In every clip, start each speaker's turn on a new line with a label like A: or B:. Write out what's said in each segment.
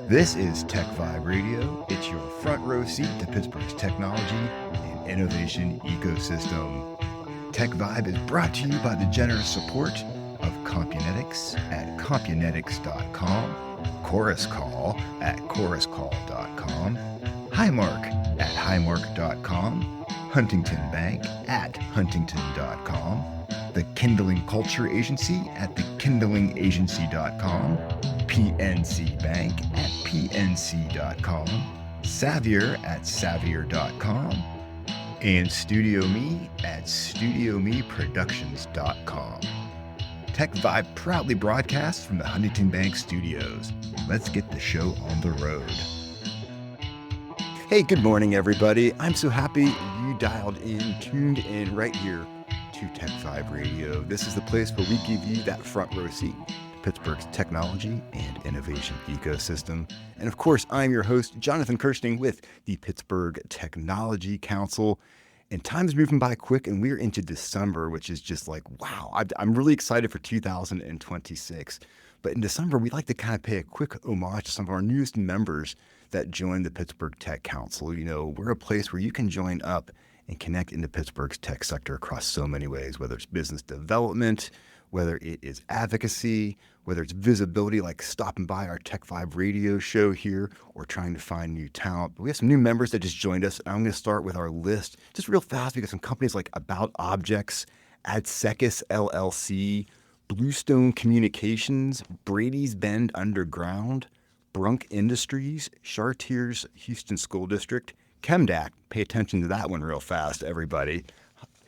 A: This is TechVibe Radio. It's your front row seat to Pittsburgh's technology and innovation ecosystem. TechVibe is brought to you by the generous support of Compunetics at Compunetics.com, Chorus Call at ChorusCall.com, Highmark at Highmark.com, Huntington Bank at Huntington.com, the Kindling Culture Agency at thekindlingagency.com, PNC Bank at PNC.com, Savior at Savior.com, and Studio Me at StudioMeProductions.com. TechVibe proudly broadcasts from the Huntington Bank studios. Let's get the show on the road. Hey, good morning, everybody. I'm so happy you dialed in, tuned in right here to TechVibe Radio. This is the place where we give you that front row seat to Pittsburgh's technology and innovation ecosystem. And of course, I'm your host, Jonathan Kersting with the Pittsburgh Technology Council. And time's moving by quick, and we're into December, which is just like, wow, I'm really excited for 2026. But in December, we'd like to kind of pay a quick homage to some of our newest members that joined the Pittsburgh Tech Council. You know, we're a place where you can join up and connect into Pittsburgh's tech sector across so many ways, whether it's business development, whether it is advocacy, whether it's visibility, like stopping by our TechVibe Radio show here, or trying to find new talent. But we have some new members that just joined us. I'm going to start with our list just real fast. We got some companies like About Objects, Adsekis LLC, Bluestone Communications, Brady's Bend Underground, Brunk Industries, Chartiers Houston School District, ChemDAQ, pay attention to that one real fast, everybody,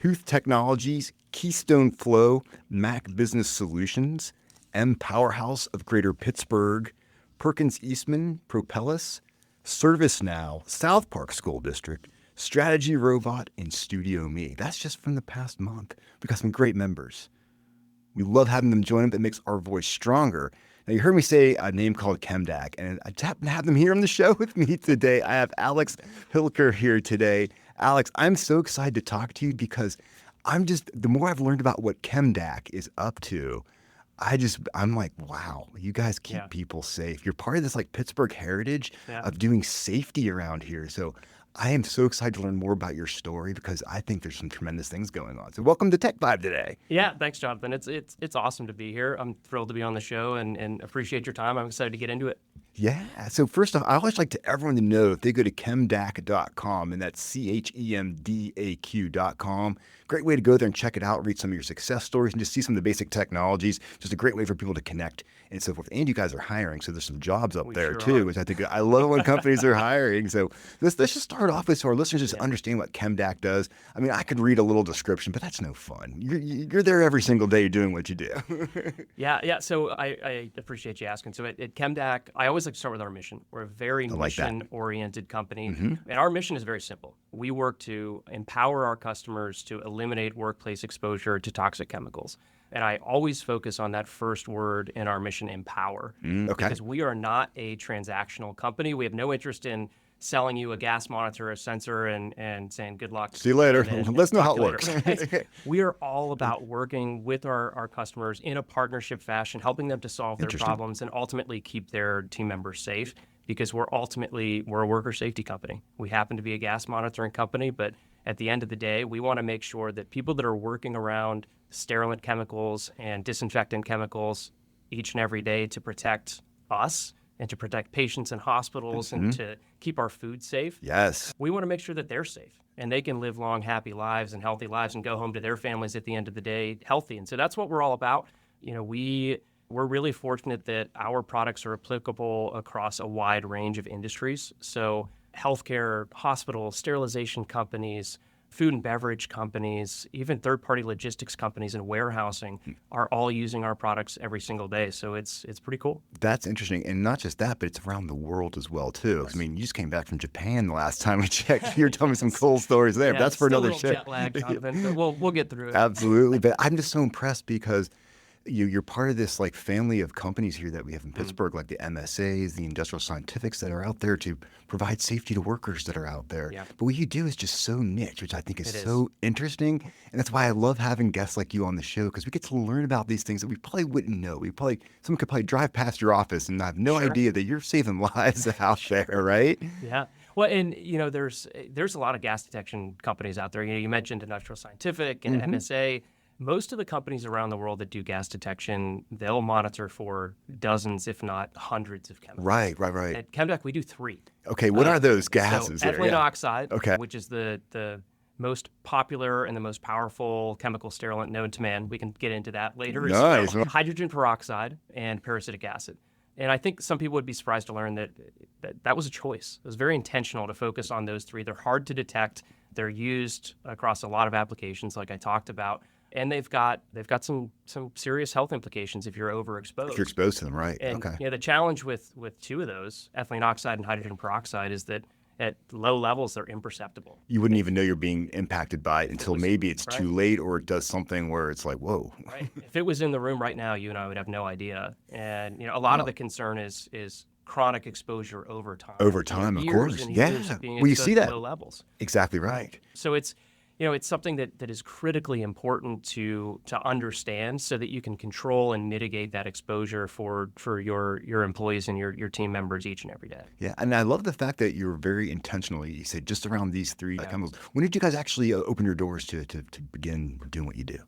A: Huth Technologies, Keystone Flow, Mac Business Solutions, M Powerhouse of Greater Pittsburgh, Perkins Eastman, Propellus, ServiceNow, South Park School District, Strategy Robot, and Studio Me. That's just from the past month. We've got some great members. We love having them join us. It makes our voice stronger. Now, you heard me say a name called ChemDAQ, and I just happen to have them here on the show with me today. I have Alex Hilliker here today. Alex, I'm so excited to talk to you because the more I've learned about what ChemDAQ is up to, I'm like, wow, you guys keep people safe. You're part of this like Pittsburgh heritage of doing safety around here. So I am so excited to learn more about your story because I think there's some tremendous things going on. So welcome to TechVibe today.
B: Yeah, thanks, Jonathan. It's awesome to be here. I'm thrilled to be on the show and appreciate your time. I'm excited to get into it.
A: Yeah. So first off, I always like to everyone to know if they go to ChemDAQ.com, and that's ChemDAQ.com. Great way to go there and check it out, read some of your success stories, and just see some of the basic technologies. Just a great way for people to connect and so forth. And you guys are hiring, so there's some jobs up there too, which I think I love when companies are hiring. So let's just start off with so our listeners just understand what ChemDAQ does. I mean, I could read a little description, but that's no fun. You're there every single day doing what you do.
B: Yeah. So I appreciate you asking. So at ChemDAQ, I always like to start with our mission. We're a very mission-oriented company, and our mission is very simple. We work to empower our customers to eliminate workplace exposure to toxic chemicals. And I always focus on that first word in our mission, empower, because we are not a transactional company. We have no interest in selling you a gas monitor, a sensor, and saying good luck.
A: See you later. Let's know how it works.
B: We are all about working with our customers in a partnership fashion, helping them to solve their problems and ultimately keep their team members safe, because we're a worker safety company. We happen to be a gas monitoring company, but at the end of the day, we want to make sure that people that are working around sterilant chemicals and disinfectant chemicals each and every day to protect us and to protect patients in hospitals and to keep our food safe.
A: Yes.
B: We want to make sure that they're safe and they can live long, happy lives and healthy lives and go home to their families at the end of the day healthy. And so that's what we're all about. You know, we're really fortunate that our products are applicable across a wide range of industries. So healthcare, hospitals, sterilization companies, food and beverage companies, even third-party logistics companies and warehousing are all using our products every single day. So it's pretty cool.
A: That's interesting. And not just that, but it's around the world as well, too. Yes. I mean, you just came back from Japan the last time we checked. You're telling me some cool stories there.
B: Yeah,
A: that's for another show.
B: Jet lag, Jonathan. We'll get through it.
A: Absolutely. But I'm just so impressed because you're part of this like family of companies here that we have in Pittsburgh, like the MSAs, the industrial scientifics that are out there to provide safety to workers that are out there.
B: Yeah.
A: But what you do is just so niche, which I think is
B: It is.
A: so interesting. And that's why I love having guests like you on the show, because we get to learn about these things that we probably wouldn't know. Someone could probably drive past your office and have no idea that you're saving lives out there, right?
B: Yeah. Well, and there's a lot of gas detection companies out there. You mentioned Industrial Scientific and MSA. Most of the companies around the world that do gas detection, they'll monitor for dozens, if not hundreds of chemicals.
A: Right.
B: At ChemDAQ, we do 3.
A: Okay, what are those gases?
B: So ethylene oxide,
A: Okay.
B: which is the most popular and the most powerful chemical sterilant known to man. We can get into that later.
A: Nice.
B: Hydrogen peroxide and parasitic acid. And I think some people would be surprised to learn that was a choice. It was very intentional to focus on those 3. They're hard to detect. They're used across a lot of applications, like I talked about. And they've got some serious health implications if you're overexposed.
A: If you're exposed to them, right?
B: And,
A: okay.
B: the challenge with 2 of those, ethylene oxide and hydrogen peroxide, is that at low levels they're imperceptible.
A: You wouldn't even know you're being impacted by it until maybe it's too late, or it does something where it's like, whoa.
B: Right. If it was in the room right now, you and I would have no idea. And a lot of the concern is chronic exposure over time.
A: Over time, of course. Yeah.
B: Well,
A: you see that.
B: Low levels.
A: Exactly right.
B: So it's it's something that is critically important to understand so that you can control and mitigate that exposure for your employees and your team members each and every day.
A: Yeah, and I love the fact that you're very intentionally, you said, just around these 3 chemicals. When did you guys actually open your doors to begin doing what you do?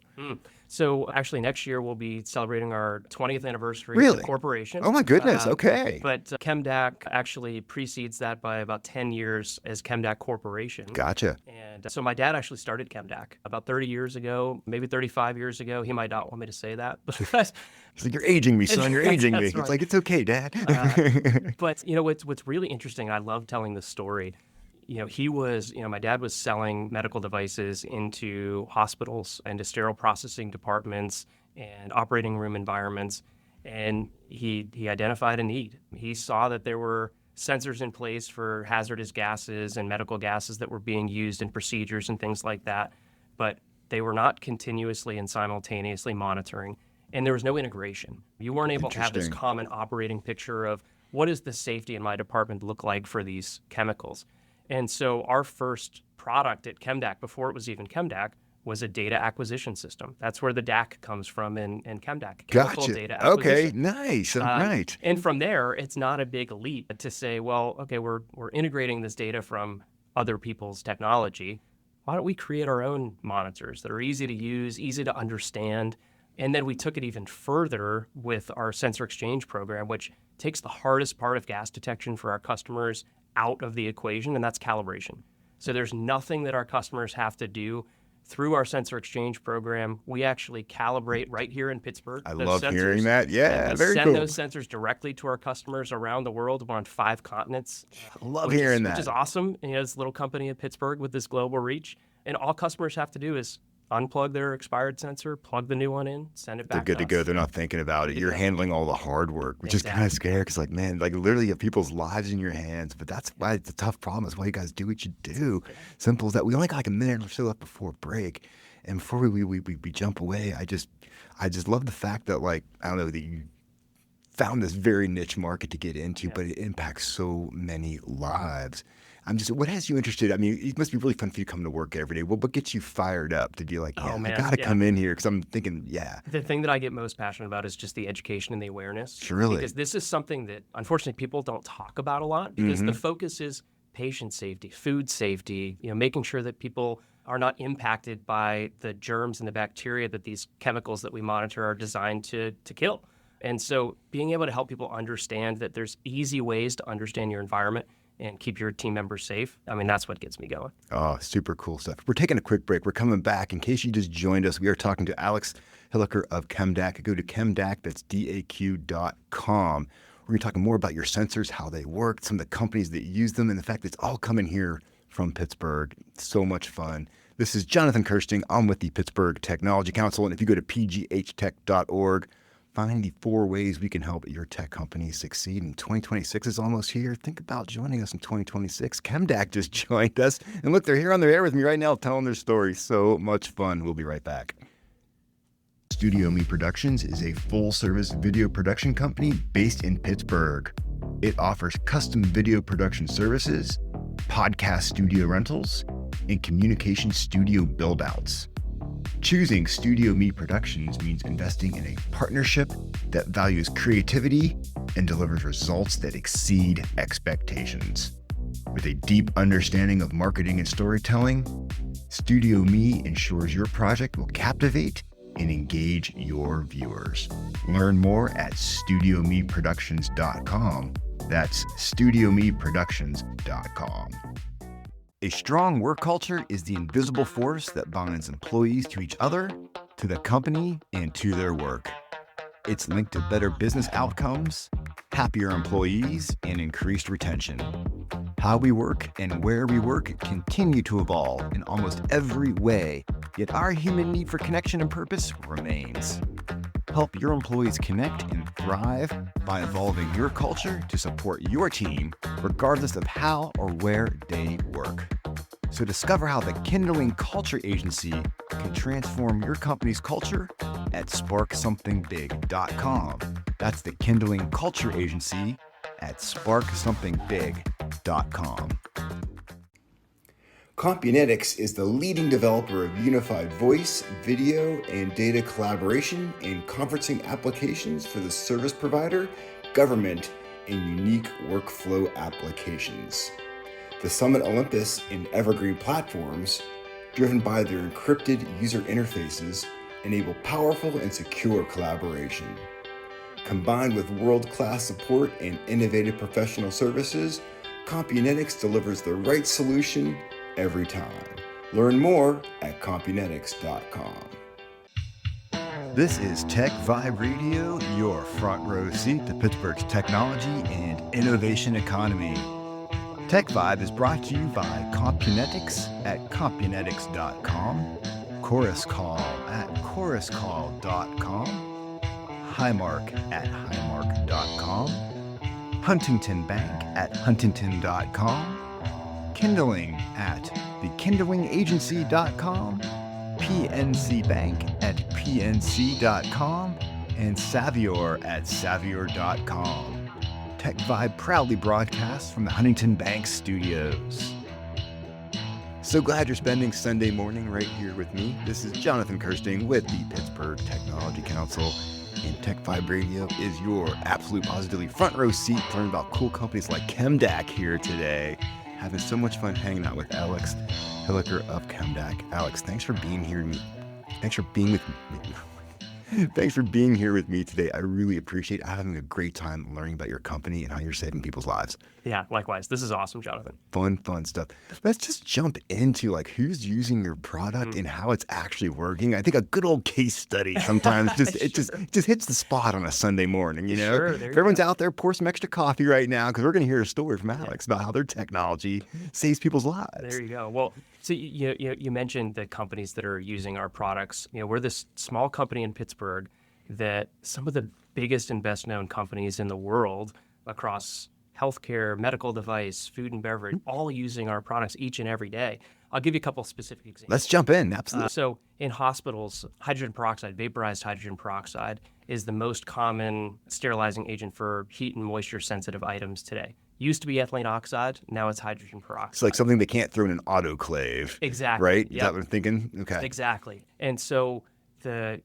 B: So actually next year we'll be celebrating our 20th anniversary as a corporation.
A: Oh my goodness, okay.
B: But ChemDAQ actually precedes that by about 10 years as ChemDAQ Corporation.
A: Gotcha.
B: And so my dad actually started ChemDAQ about 30 years ago, maybe 35 years ago. He might not want me to say that. But
A: He's like, you're aging me, son, you're aging me.
B: Right.
A: It's like, it's okay, Dad.
B: But what's really interesting, I love telling this story. My dad was selling medical devices into hospitals and to sterile processing departments and operating room environments. And he identified a need. He saw that there were sensors in place for hazardous gases and medical gases that were being used in procedures and things like that, but they were not continuously and simultaneously monitoring. And there was no integration. You weren't able to have this common operating picture of what does the safety in my department look like for these chemicals. And so our first product at ChemDAQ, before it was even ChemDAQ, was a data acquisition system. That's where the DAQ comes from in ChemDAQ.
A: Gotcha.
B: Data acquisition.
A: Okay, nice. Right.
B: And from there, it's not a big leap to say, well, okay, we're integrating this data from other people's technology. Why don't we create our own monitors that are easy to use, easy to understand? And then we took it even further with our sensor exchange program, which takes the hardest part of gas detection for our customers out of the equation, and that's calibration. So there's nothing that our customers have to do. Through our sensor exchange program, we actually calibrate right here in Pittsburgh.
A: I love hearing that. Yeah, very cool.
B: Send those sensors directly to our customers around the world. We're on 5 continents.
A: I love hearing that.
B: Which is awesome. This little company in Pittsburgh with this global reach. And all customers have to do is unplug their expired sensor, plug the new one in, send it back.
A: They're good to go. They're not thinking about it. You're handling all the hard work, which is kind of scary because, like, man, like literally you have people's lives in your hands. But that's why it's a tough problem. That's why you guys do what you do. Simple as that. We only got like a minute or so left before break. And before we jump away, I just love the fact that, like, I don't know, that you found this very niche market to get into, but it impacts so many lives. What has you interested? I mean, it must be really fun for you to come to work every day. What gets you fired up to be like, I got to come in here? Because I'm thinking,
B: The thing that I get most passionate about is just the education and the awareness.
A: Surely.
B: Because this is something that, unfortunately, people don't talk about a lot because the focus is patient safety, food safety, making sure that people are not impacted by the germs and the bacteria that these chemicals that we monitor are designed to kill. And so being able to help people understand that there's easy ways to understand your environment and keep your team members safe, I mean, that's what gets me going.
A: Oh, super cool stuff. We're taking a quick break. We're coming back. In case you just joined us, we are talking to Alex Hilliker of ChemDAQ. Go to ChemDAQ, that's DAQ.com. We're going to talk more about your sensors, how they work, some of the companies that use them, and the fact that it's all coming here from Pittsburgh. So much fun. This is Jonathan Kersting. I'm with the Pittsburgh Technology Council, and if you go to pghtech.org, find the 4 ways we can help your tech company succeed. And 2026 is almost here. Think about joining us in 2026. ChemDAQ just joined us. And look, they're here on the air with me right now telling their story. So much fun. We'll be right back. Studio Me Productions is a full-service video production company based in Pittsburgh. It offers custom video production services, podcast studio rentals, and communication studio build-outs. Choosing Studio Me Productions means investing in a partnership that values creativity and delivers results that exceed expectations. With a deep understanding of marketing and storytelling, Studio Me ensures your project will captivate and engage your viewers. Learn more at studiomeproductions.com. That's studiomeproductions.com. A strong work culture is the invisible force that binds employees to each other, to the company, and to their work. It's linked to better business outcomes, happier employees, and increased retention. How we work and where we work continue to evolve in almost every way, yet our human need for connection and purpose remains. Help your employees connect and thrive by evolving your culture to support your team, regardless of how or where they work. So discover how the Kindling Culture Agency can transform your company's culture at sparksomething.big.com. That's the Kindling Culture Agency at sparksomething.big.com. ChemDAQ is the leading developer of unified voice, video, and data collaboration and conferencing applications for the service provider, government, and unique workflow applications. The Summit Olympus and Evergreen platforms, driven by their encrypted user interfaces, enable powerful and secure collaboration. Combined with world-class support and innovative professional services, ChemDAQ delivers the right solution every time. Learn more at ChemDAQ.com. This is TechVibe Radio, your front row seat to Pittsburgh's technology and innovation economy. TechVibe is brought to you by ChemDAQ at ChemDAQ.com, Chorus Call at ChorusCall.com, Highmark at Highmark.com, Huntington Bank at Huntington.com, Kindling at thekindlingagency.com, PNC Bank at PNC.com, and Savior at Savior.com. TechVibe proudly broadcasts from the Huntington Bank studios. So glad you're spending Sunday morning right here with me. This is Jonathan Kersting with the Pittsburgh Technology Council, and TechVibe Radio is your absolute positively front row seat to learn about cool companies like ChemDAQ here today. Having so much fun hanging out with Alex Hilliker of ChemDAQ. Alex, thanks for being here. Thanks for being with me. Thanks for being here with me today. I really appreciate having a great time learning about your company and how you're saving people's lives.
B: Yeah, likewise. This is awesome, Jonathan.
A: Fun stuff. Let's just jump into like who's using your product and how it's actually working. I think a good old case study sometimes just hits the spot on a Sunday morning, you know?
B: Sure,
A: if everyone's out there, pour some extra coffee right now because we're going to hear a story from Alex about how their technology saves people's lives.
B: There you go. Well, so you mentioned the companies that are using our products. You know, we're this small company in Pittsburgh that some of the biggest and best known companies in the world across healthcare, medical device, food and beverage, all using our products each and every day. I'll give you a couple specific examples.
A: Let's jump in. Absolutely.
B: So in hospitals, hydrogen peroxide, vaporized hydrogen peroxide, is the most common sterilizing agent for heat and moisture sensitive items today. Used to be ethylene oxide, now it's hydrogen peroxide.
A: It's like something they can't throw in an autoclave.
B: Exactly.
A: Right?
B: Yep.
A: Is that what I'm thinking? Okay.
B: Exactly. And so the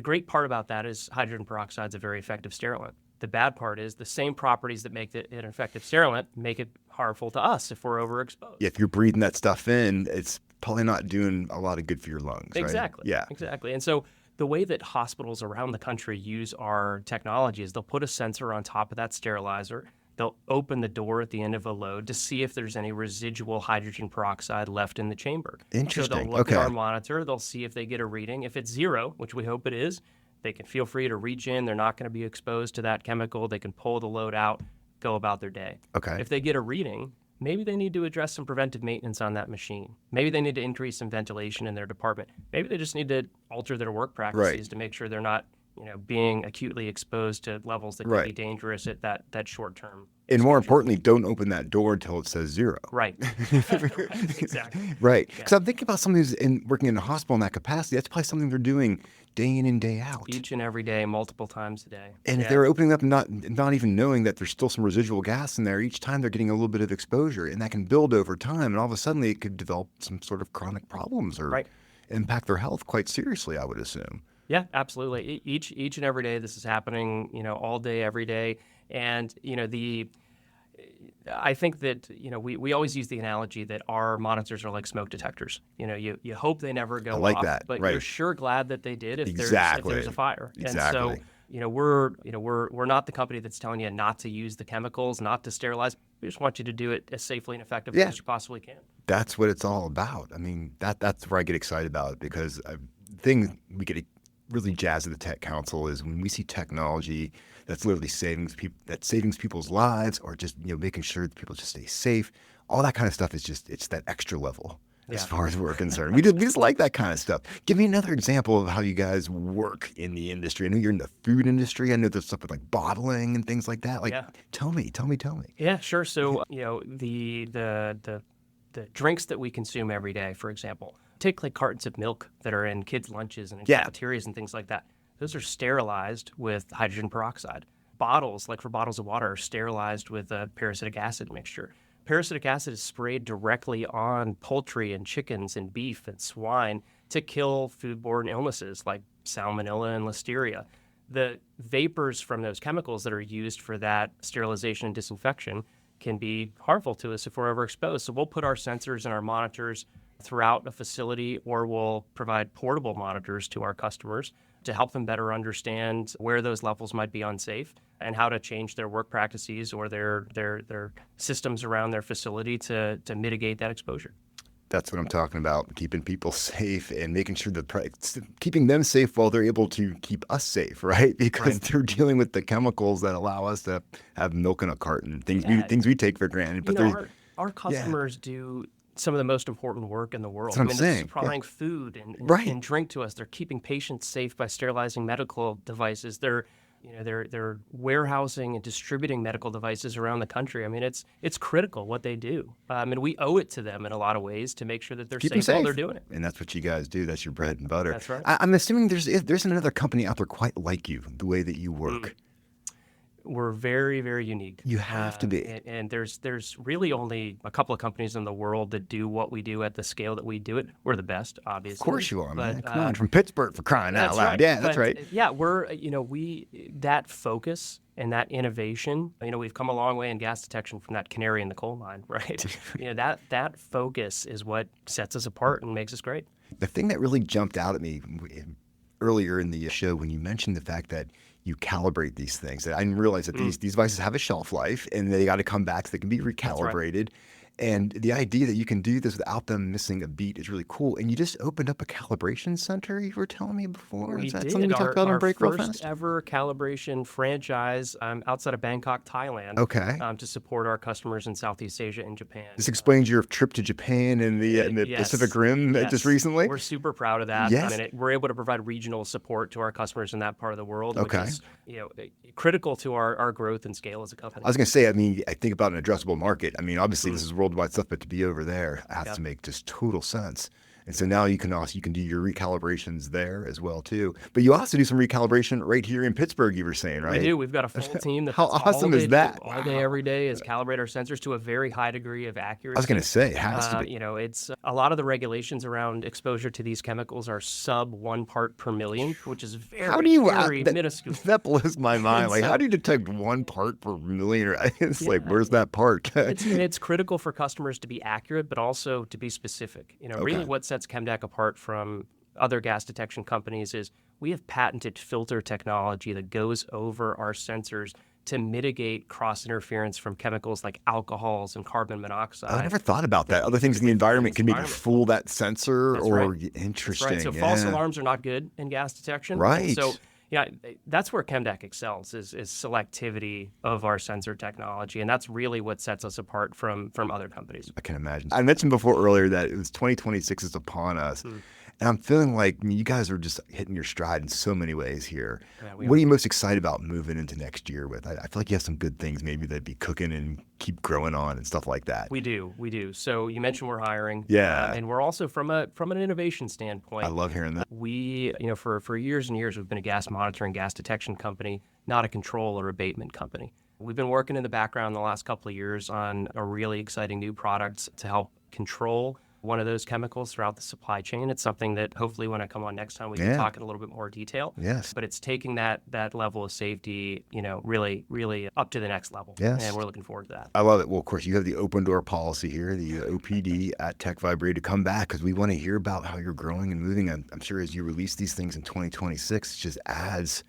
B: great part about that is hydrogen peroxide is a very effective sterilant. The bad part is the same properties that make it an effective sterilant make it harmful to us if we're overexposed.
A: Yeah, if you're breathing that stuff in, it's probably not doing a lot of good for your lungs, right?
B: Exactly.
A: Yeah.
B: Exactly. And so the way that hospitals around the country use our technology is they'll put a sensor on top of that sterilizer. They'll open the door at the end of a load to see if there's any residual hydrogen peroxide left in the chamber.
A: Interesting.
B: So they'll look at our monitor. They'll see if they get a reading. If it's zero, which we hope it is, they can feel free to reach in. They're not going to be exposed to that chemical. They can pull the load out, go about their day.
A: Okay.
B: If they get a reading, maybe they need to address some preventive maintenance on that machine. Maybe they need to increase some ventilation in their department. Maybe they just need to alter their work practices to make sure they're not, being acutely exposed to levels that could be dangerous at that short term.
A: And more importantly, don't open that door until it says zero.
B: Right. Exactly.
A: Right. Because I'm thinking about somebody who's working in a hospital in that capacity. That's probably something they're doing day in and day out.
B: Each and every day, multiple times a day.
A: And if they're opening up and not even knowing that there's still some residual gas in there, each time they're getting a little bit of exposure, and that can build over time, and all of a sudden it could develop some sort of chronic problems or impact their health quite seriously, I would assume.
B: Yeah, absolutely. Each and every day this is happening, all day, every day. And, I think that, we always use the analogy that our monitors are like smoke detectors. You hope they never go
A: off,
B: that, but you're sure glad that they did if there's a fire.
A: Exactly.
B: And so, we're not the company that's telling you not to use the chemicals, not to sterilize. We just want you to do it as safely and effectively as you possibly can.
A: That's what it's all about. I mean, that's where I get excited about it, because the thing we get really jazzed at the Tech Council is when we see technology that's literally saving people's lives, or just making sure that people just stay safe. All that kind of stuff is it's that extra level as far as we're concerned. We just like that kind of stuff. Give me another example of how you guys work in the industry. I know you're in the food industry. I know there's stuff with like bottling and things like that. Tell me.
B: Yeah, sure. So the drinks that we consume every day, for example, take like cartons of milk that are in kids' lunches and in cafeterias and things like that. Those are sterilized with hydrogen peroxide. Bottles, like for bottles of water, are sterilized with a parasitic acid mixture. Parasitic acid is sprayed directly on poultry and chickens and beef and swine to kill foodborne illnesses like salmonella and listeria. The vapors from those chemicals that are used for that sterilization and disinfection can be harmful to us if we're overexposed. So we'll put our sensors and our monitors throughout a facility, or we'll provide portable monitors to our customers to help them better understand where those levels might be unsafe and how to change their work practices or their systems around their facility to mitigate that exposure.
A: That's what I'm talking about, keeping people safe and making sure that keeping them safe while they're able to keep us safe, right? Because they're dealing with the chemicals that allow us to have milk in a carton, things we take for granted. But
B: our customers do some of the most important work in the world.
A: That's what I'm saying.
B: They're supplying food and drink to us. They're keeping patients safe by sterilizing medical devices. They're warehousing and distributing medical devices around the country. I mean, it's critical what they do. And we owe it to them in a lot of ways to make sure that they're safe while they're doing it.
A: And that's what you guys do. That's your bread and butter.
B: That's right.
A: I'm assuming there's another company out there quite like you, the way that you work.
B: We're very, very unique.
A: You have to be.
B: And there's really only a couple of companies in the world that do what we do at the scale that we do it. We're the best, obviously.
A: Of course you are, man. Come on, from Pittsburgh, for crying out loud. Right. Yeah, that's right.
B: Yeah, we're, that focus and that innovation, we've come a long way in gas detection from that canary in the coal mine, right? That focus is what sets us apart and makes us great.
A: The thing that really jumped out at me earlier in the show when you mentioned the fact that you calibrate these things. I didn't realize that these devices have a shelf life and they got to come back so they can be recalibrated. And the idea that you can do this without them missing a beat is really cool. And you just opened up a calibration center, you were telling me before.
B: Is
A: that
B: did.
A: Something we talked about on break real fast?
B: Our first ever calibration franchise outside of Bangkok, Thailand.
A: Okay.
B: To support our customers in Southeast Asia and Japan.
A: This explains your trip to Japan and the Pacific Rim just recently.
B: We're super proud of that.
A: Yes.
B: I mean, we're able to provide regional support to our customers in that part of the world, which is critical to our growth and scale as a company.
A: I was going to say, I think about an addressable market. I mean, obviously this is worldwide stuff, but to be over there has to make just total sense. And so now you can do your recalibrations there as well too. But you also do some recalibration right here in Pittsburgh, you were saying, right?
B: We do. We've got a full team that
A: How awesome is that?
B: All day, every day is calibrate our sensors to a very high degree of accuracy.
A: I was going to say, it has to be.
B: It's a lot of the regulations around exposure to these chemicals are sub 1 part per million, which is very minuscule.
A: That blows my mind. Like, how do you detect 1 part per million? It's like, where's that part?
B: It's critical for customers to be accurate, but also to be specific. Really what sets ChemDAQ apart from other gas detection companies is we have patented filter technology that goes over our sensors to mitigate cross-interference from chemicals like alcohols and carbon monoxide.
A: I never thought about that. Other things in the environment can maybe fool that sensor.
B: That's
A: or
B: right.
A: Interesting.
B: That's right. So false alarms are not good in gas detection.
A: Right.
B: So that's where ChemDAQ excels is selectivity of our sensor technology, and that's really what sets us apart from other companies.
A: I can imagine. I mentioned earlier that it was 2026 is upon us. And I'm feeling like you guys are just hitting your stride in so many ways here.
B: Yeah,
A: What are you most excited about moving into next year with? I feel like you have some good things maybe that'd be cooking and keep growing on and stuff like that.
B: We do. So you mentioned we're hiring.
A: Yeah.
B: And we're also from an innovation standpoint.
A: I love hearing that.
B: We, for years and years, we've been a gas monitoring, gas detection company, not a control or abatement company. We've been working in the background the last couple of years on a really exciting new product to help control one of those chemicals throughout the supply chain. It's something that hopefully when I come on next time, we can talk in a little bit more detail.
A: Yes.
B: But it's taking that level of safety, really, really up to the next level.
A: Yes.
B: And we're looking forward to that.
A: I love it. Well, of course, you have the open door policy here, the OPD at TechVibe Radio to come back because we want to hear about how you're growing and moving. I'm sure as you release these things in 2026, it just adds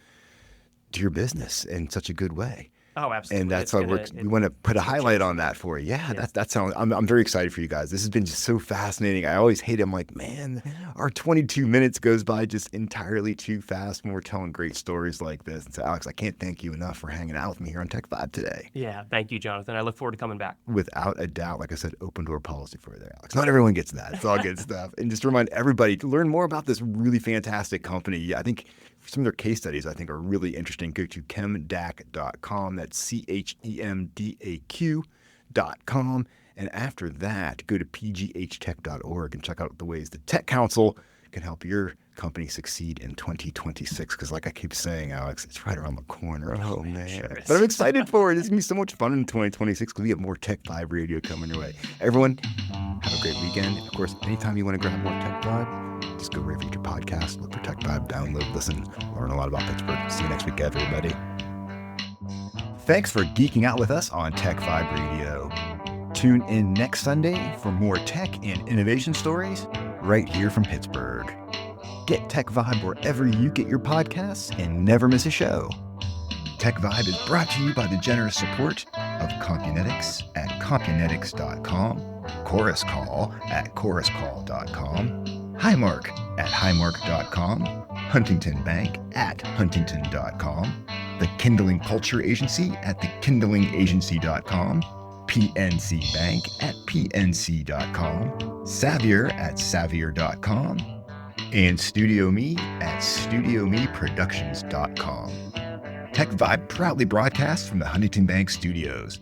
A: to your business in such a good way.
B: Oh, absolutely.
A: And that's why we want to put a highlight on that for you. Yeah. That sounds. I'm very excited for you guys. This has been just so fascinating. I always hate it. I'm like, man, our 22 minutes goes by just entirely too fast when we're telling great stories like this. And so, Alex, I can't thank you enough for hanging out with me here on TechVibe today.
B: Yeah, thank you, Jonathan. I look forward to coming back.
A: Without a doubt, like I said, open door policy for you there, Alex. Not everyone gets that. It's all good stuff. And just to remind everybody to learn more about this really fantastic company. I think some of their case studies I think are really interesting. Go to ChemDAQ.com. That's ChemDAQ.com. And after that, go to pghtech.org and check out the ways the Tech Council can help your company succeed in 2026. Because like I keep saying, Alex, it's right around the corner. Oh, man.
B: Sure
A: But I'm excited for it. It's going to be so much fun in 2026 because we have more TechVibe Radio coming your way. Everyone, have a great weekend. Of course, anytime you want to grab more TechVibe, just go wherever you get your podcast, look for TechVibe, download, listen, learn a lot about Pittsburgh. See you next week, everybody. Thanks for geeking out with us on TechVibe Radio. Tune in next Sunday for more tech and innovation stories right here from Pittsburgh. Get TechVibe wherever you get your podcasts and never miss a show. TechVibe is brought to you by the generous support of Compunetics at Compunetics.com, Chorus Call at ChorusCall.com, Highmark at Highmark.com, Huntington Bank at Huntington.com, The Kindling Culture Agency at TheKindlingAgency.com, PNC Bank at PNC.com, Savior at Savior.com, and Studio Me at StudioMeProductions.com. TechVibe proudly broadcasts from the Huntington Bank Studios.